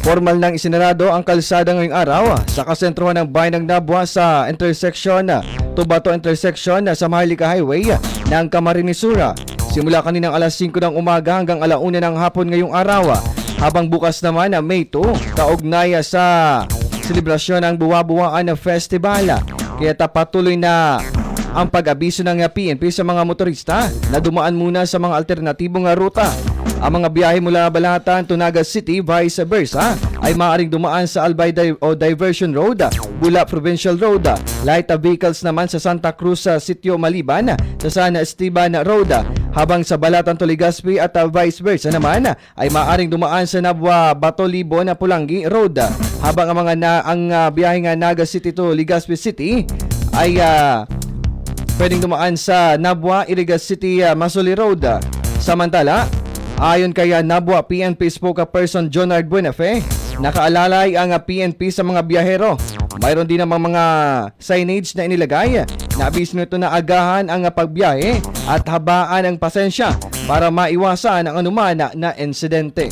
Formal nang isinarado ang kalsada ngayong araw sa kasentrohan ng bayan ng Nabwa sa intersection Tubato intersection sa Maharlika Highway ng Camarines Sur. Simula kaninang alas 5 ng umaga hanggang alauna ng hapon ngayong araw. Habang bukas naman May 2, kaugnay sa selebrasyon ng Buwa-Buwaan Festival. Kaya patuloy na ang pag-abiso ng PNP sa mga motorista na dumaan muna sa mga alternatibong ruta. Ang mga biyahe mula Balatan to Naga City vice versa ay maaaring dumaan sa Albay Diversion Road, Bula Provincial Road. Light vehicles naman sa Santa Cruz sa Sitio Maliban, sa San Esteban Road. Habang sa Balatan to Legazpi at vice versa naman ay maaaring dumaan sa Nabwa Batolibon na Pulangi Road. Habang ang biyahe nga Naga City to Legazpi City ay pwedeng dumaan sa Nabwa Irigas City Masuli Road. Samantala, ayon kay Nabwa PNP spokesperson Jonard Buenafe, nakaalalay ang PNP sa mga biyahero. Mayroon din namang mga signage na inilagay na abiso nito na agahan ang pagbiyahe at habaan ang pasensya para maiwasan ang anuman na insidente.